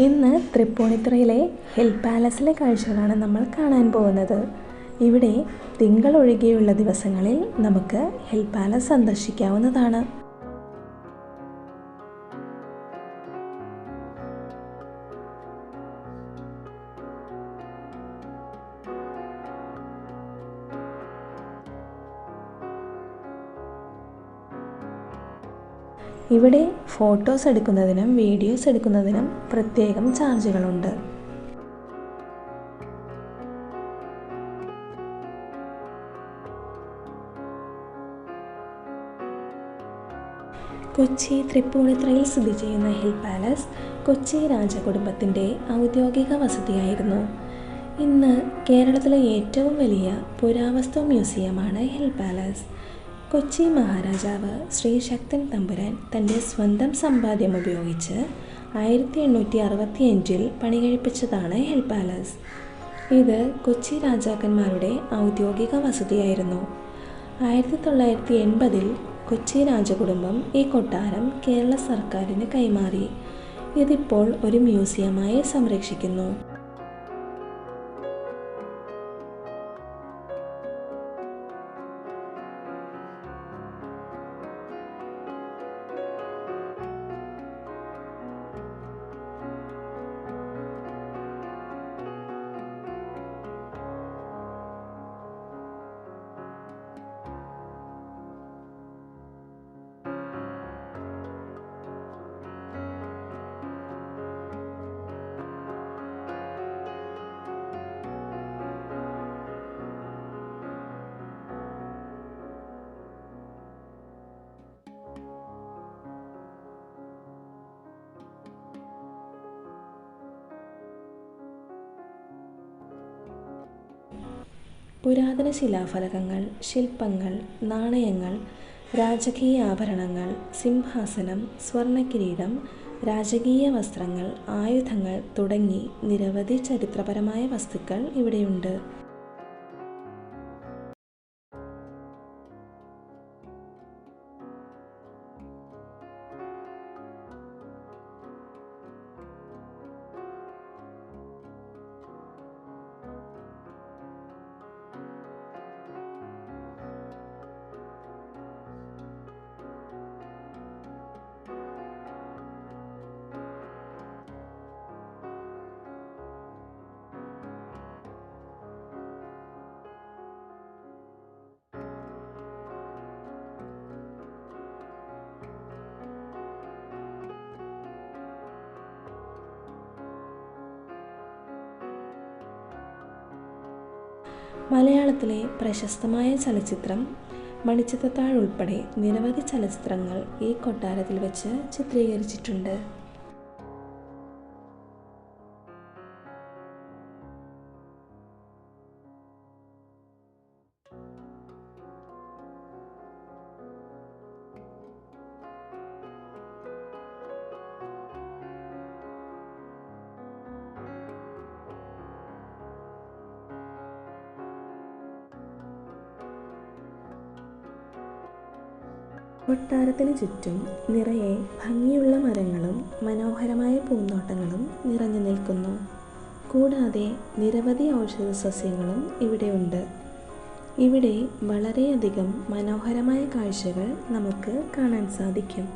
ഇന്ന് തൃപ്പൂണിത്തുറയിലെ ഹിൽ പാലസിലെ കാഴ്ചകളാണ് നമ്മൾ കാണാൻ പോകുന്നത്. ഇവിടെ തിങ്കൾ ഒഴികെയുള്ള ദിവസങ്ങളിൽ നമുക്ക് ഹിൽ പാലസ് സന്ദർശിക്കാവുന്നതാണ്. ഇവിടെ ഫോട്ടോസ് എടുക്കുന്നതിനും വീഡിയോസ് എടുക്കുന്നതിനും പ്രത്യേകം ചാർജുകളുണ്ട്. കൊച്ചി തൃപ്പൂണിത്തുറയിൽ സ്ഥിതി ചെയ്യുന്ന ഹിൽ പാലസ് കൊച്ചി രാജകുടുംബത്തിൻ്റെ ഔദ്യോഗിക വസതിയായിരുന്നു. ഇന്ന് കേരളത്തിലെ ഏറ്റവും വലിയ പുരാവസ്തു മ്യൂസിയമാണ് ഹിൽ പാലസ്. കൊച്ചി മഹാരാജാവ് ശ്രീ ശക്തൻ തമ്പുരാൻ തൻ്റെ സ്വന്തം സമ്പാദ്യം ഉപയോഗിച്ച് 1865 പണികഴിപ്പിച്ചതാണ് ഹിൽ പാലസ്. ഇത് കൊച്ചി രാജാക്കന്മാരുടെ ഔദ്യോഗിക വസതിയായിരുന്നു. 1980 കൊച്ചി രാജകുടുംബം ഈ കൊട്ടാരം കേരള സർക്കാരിന് കൈമാറി. ഇതിപ്പോൾ ഒരു മ്യൂസിയമായി സംരക്ഷിക്കുന്നു. പുരാതന ശിലാഫലകങ്ങൾ, ശില്പങ്ങൾ, നാണയങ്ങൾ, രാജകീയ ആഭരണങ്ങൾ, സിംഹാസനം, സ്വർണ്ണക്കിരീടം, രാജകീയ വസ്ത്രങ്ങൾ, ആയുധങ്ങൾ തുടങ്ങി നിരവധി ചരിത്രപരമായ വസ്തുക്കൾ ഇവിടെയുണ്ട്. മലയാളത്തിലെ പ്രശസ്തമായ ചലച്ചിത്രം മണിച്ചിത്രത്താഴ് ഉൾപ്പെടെ നിരവധി ചലച്ചിത്രങ്ങൾ ഈ കൊട്ടാരത്തിൽ വെച്ച് ചിത്രീകരിച്ചിട്ടുണ്ട്. കൊട്ടാരത്തിന് ചുറ്റും നിറയെ ഭംഗിയുള്ള മരങ്ങളും മനോഹരമായ പൂന്തോട്ടങ്ങളും നിറഞ്ഞു നിൽക്കുന്നു. കൂടാതെ നിരവധി ഔഷധ സസ്യങ്ങളും ഇവിടെയുണ്ട്. ഇവിടെ വളരെയധികം മനോഹരമായ കാഴ്ചകൾ നമുക്ക് കാണാൻ സാധിക്കും.